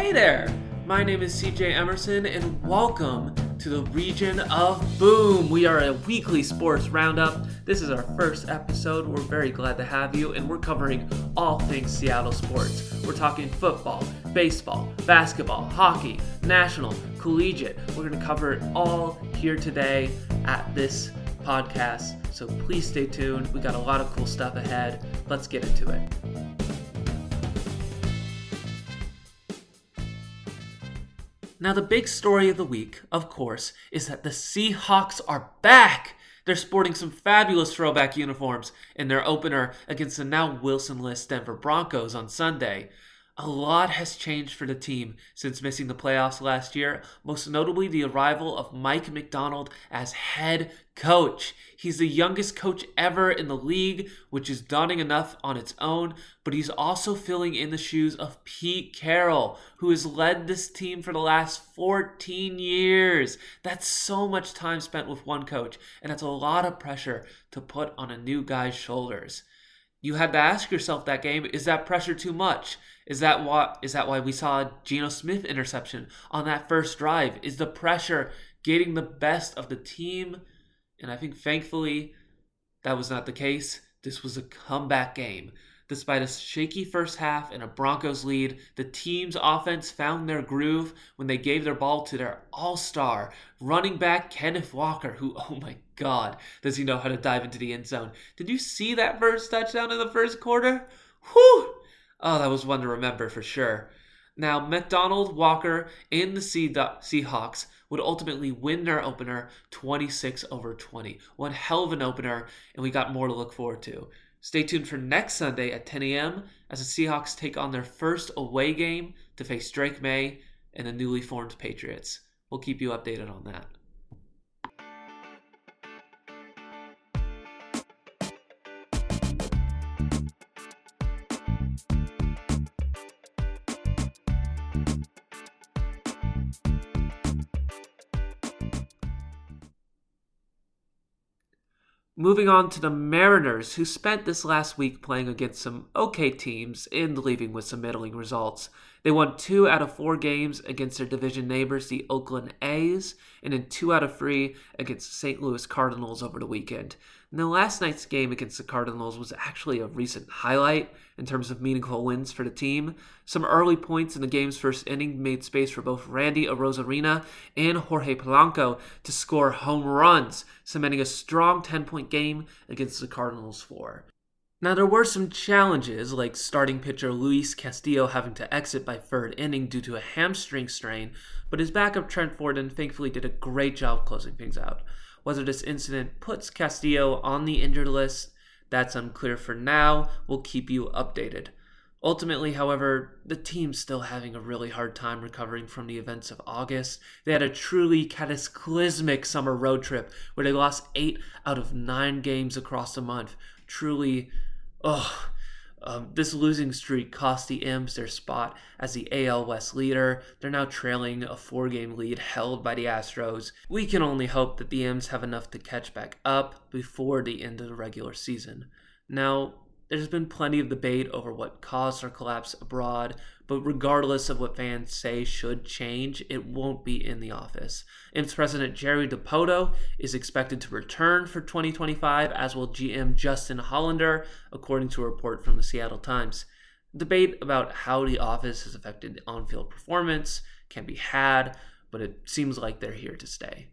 Hey there! My name is CJ Emerson and welcome to the Region of Boom. We are a weekly sports roundup. This is our first episode. We're very glad to have you and we're covering all things Seattle sports. We're talking football, baseball, basketball, hockey, national, collegiate. We're going to cover it all here today at this podcast. So please stay tuned. We got a lot of cool stuff ahead. Let's get into it. Now, the big story of the week, of course, is that the Seahawks are back. They're sporting some fabulous throwback uniforms in their opener against the now Wilson-less Denver Broncos on Sunday. A lot has changed for the team since missing the playoffs last year, most notably the arrival of Mike Macdonald as head coach. He's the youngest coach ever in the league, which is daunting enough on its own, but he's also filling in the shoes of Pete Carroll, who has led this team for the last 14 years. That's so much time spent with one coach, and that's a lot of pressure to put on a new guy's shoulders. You had to ask yourself that game, is that pressure too much? Is that why we saw a Geno Smith interception on that first drive? Is the pressure getting the best of the team? And I think thankfully that was not the case. This was a comeback game. Despite a shaky first half and a Broncos lead, the team's offense found their groove when they gave their ball to their all-star running back Kenneth Walker, who, oh my God, does he know how to dive into the end zone. Did you see that first touchdown in the first quarter? Whew! Oh, that was one to remember for sure. Now, Macdonald, Walker, and the Seahawks would ultimately win their opener 26-20. One hell of an opener, and we got more to look forward to. Stay tuned for next Sunday at 10 a.m. as the Seahawks take on their first away game to face Drake May and the newly formed Patriots. We'll keep you updated on that. Moving on to the Mariners, who spent this last week playing against some okay teams and leaving with some middling results. They won 2 out of 4 games against their division neighbors, the Oakland A's, and in 2 out of 3 against the St. Louis Cardinals over the weekend. Now, last night's game against the Cardinals was actually a recent highlight in terms of meaningful wins for the team. Some early points in the game's first inning made space for both Randy Arozarena and Jorge Polanco to score home runs, cementing a strong 10-point game against the Cardinals' 4. Now, there were some challenges, like starting pitcher Luis Castillo having to exit by third inning due to a hamstring strain, but his backup Trent Forden thankfully did a great job closing things out. Whether this incident puts Castillo on the injured list, that's unclear for now. We'll keep you updated. Ultimately, however, the team's still having a really hard time recovering from the events of August. They had a truly cataclysmic summer road trip where they lost 8 out of 9 games across the month. Truly, this losing streak cost the Imps their spot as the AL West leader. They're now trailing a 4-game lead held by the Astros. We can only hope that the Imps have enough to catch back up before the end of the regular season. Now, there's been plenty of debate over what caused their collapse abroad, but regardless of what fans say should change, it won't be in the office. Imps president Jerry DiPoto is expected to return for 2025, as will GM Justin Hollander, according to a report from the Seattle Times. Debate about how the office has affected on-field performance can be had, but it seems like they're here to stay.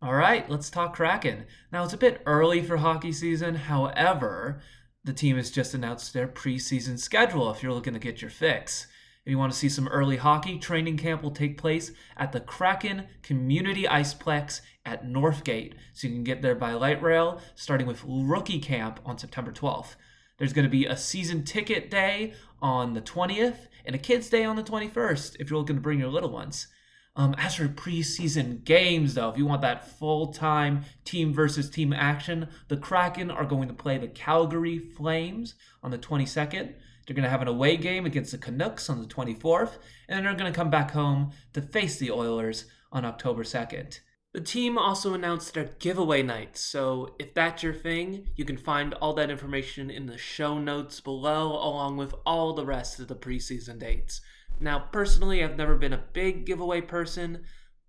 All right, let's talk Kraken. Now, it's a bit early for hockey season. However, the team has just announced their preseason schedule if you're looking to get your fix. If you want to see some early hockey, training camp will take place at the Kraken Community Iceplex at Northgate, so you can get there by light rail, starting with rookie camp on September 12th. There's going to be a season ticket day on the 20th and a kids day on the 21st if you're looking to bring your little ones. As for preseason games, though, if you want that full-time team versus team action, the Kraken are going to play the Calgary Flames on the 22nd. They're going to have an away game against the Canucks on the 24th, and then they're going to come back home to face the Oilers on October 2nd. The team also announced their giveaway night, so if that's your thing, you can find all that information in the show notes below, along with all the rest of the preseason dates. Now, personally, I've never been a big giveaway person,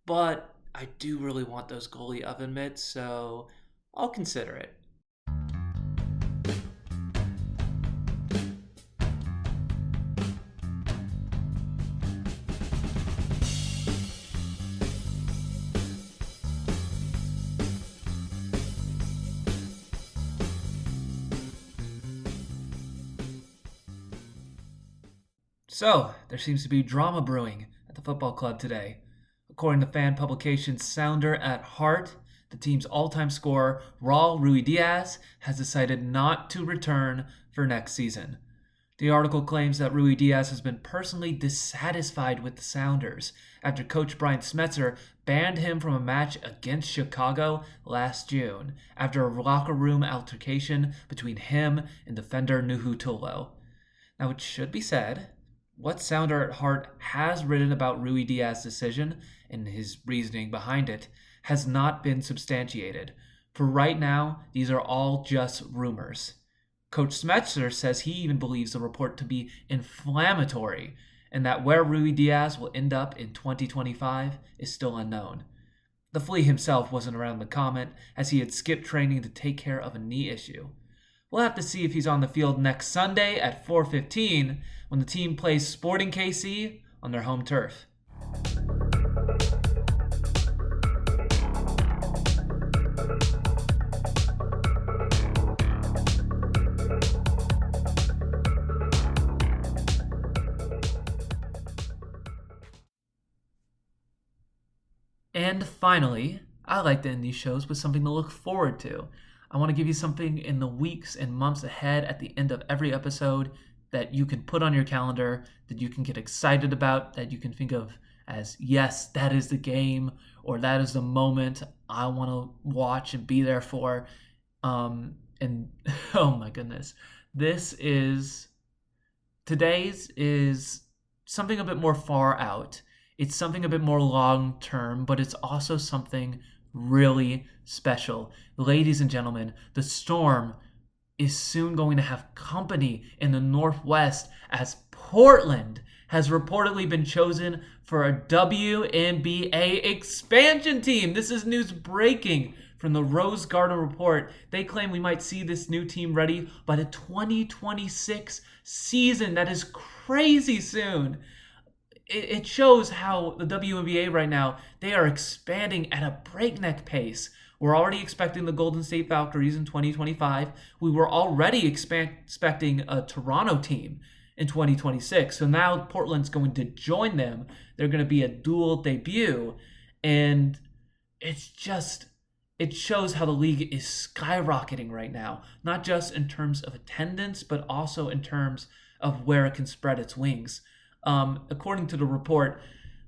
but I do really want those goalie oven mitts, so I'll consider it. So, there seems to be drama brewing at the football club today. According to fan publication Sounder at Heart, the team's all-time scorer, Ruidiaz, has decided not to return for next season. The article claims that Ruidiaz has been personally dissatisfied with the Sounders after coach Brian Smetzer banned him from a match against Chicago last June after a locker room altercation between him and defender Nuhu Tulo. Now, it should be said, what Sounder at Heart has written about Ruidiaz's decision and his reasoning behind it has not been substantiated. For right now, these are all just rumors. Coach Smetzer says he even believes the report to be inflammatory and that where Ruidiaz will end up in 2025 is still unknown. The Flea himself wasn't around the comment as he had skipped training to take care of a knee issue. We'll have to see if he's on the field next Sunday at 4:15 when the team plays Sporting KC on their home turf. And finally, I like to end these shows with something to look forward to. I want to give you something in the weeks and months ahead at the end of every episode that you can put on your calendar, that you can get excited about, that you can think of as, yes, that is the game, or that is the moment I want to watch and be there for. And oh my goodness, today's is something a bit more far out. It's something a bit more long term, but it's also something really special. Ladies and gentlemen, the Storm is soon going to have company in the Northwest as Portland has reportedly been chosen for a WNBA expansion team. This is news breaking from the Rose Garden Report. They claim we might see this new team ready by the 2026 season. That is crazy soon. It shows how the WNBA right now, they are expanding at a breakneck pace. We're already expecting the Golden State Valkyries in 2025. We were already expecting a Toronto team in 2026. So now Portland's going to join them. They're going to be a dual debut. And it shows how the league is skyrocketing right now. Not just in terms of attendance, but also in terms of where it can spread its wings. According to the report,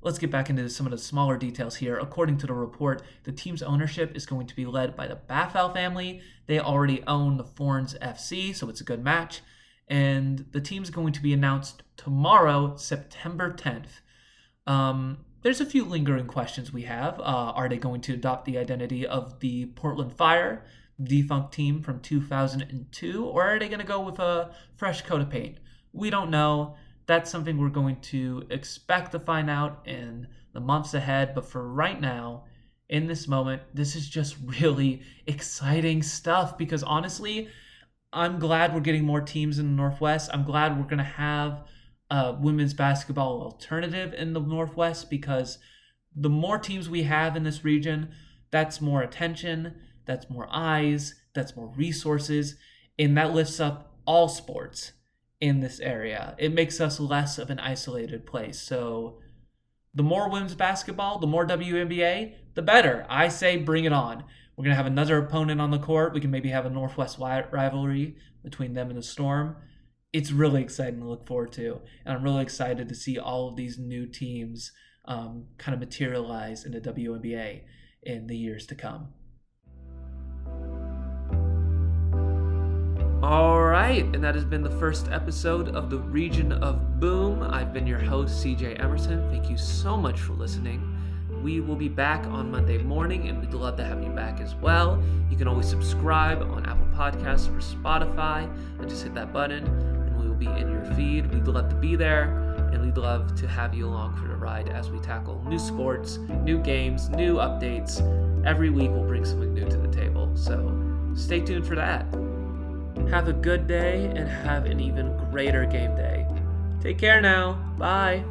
let's get back into some of the smaller details here. According to the report, the team's ownership is going to be led by the Baffel family. They already own the Forns FC, so it's a good match. And the team's going to be announced tomorrow, September 10th. There's a few lingering questions we have. Are they going to adopt the identity of the Portland Fire, defunct team from 2002, or are they going to go with a fresh coat of paint? We don't know. That's something we're going to expect to find out in the months ahead. But for right now, in this moment, this is just really exciting stuff because honestly, I'm glad we're getting more teams in the Northwest. I'm glad we're going to have a women's basketball alternative in the Northwest because the more teams we have in this region, that's more attention, that's more eyes, that's more resources, and that lifts up all sports in this area. It makes us less of an isolated place. So the more women's basketball, the more WNBA, the better. I say bring it on. We're going to have another opponent on the court. We can maybe have a Northwest rivalry between them and the Storm. It's really exciting to look forward to. And I'm really excited to see all of these new teams kind of materialize in the WNBA in the years to come. All right, and that has been the first episode of the Region of Boom. I've been your host, CJ Emerson. Thank you so much for listening. We will be back on Monday morning, and we'd love to have you back as well. You can always subscribe on Apple Podcasts or Spotify, and just hit that button, and we will be in your feed. We'd love to be there, and we'd love to have you along for the ride as we tackle new sports, new games, new updates. Every week we'll bring something new to the table, so stay tuned for that. Have a good day and have an even greater game day. Take care now. Bye.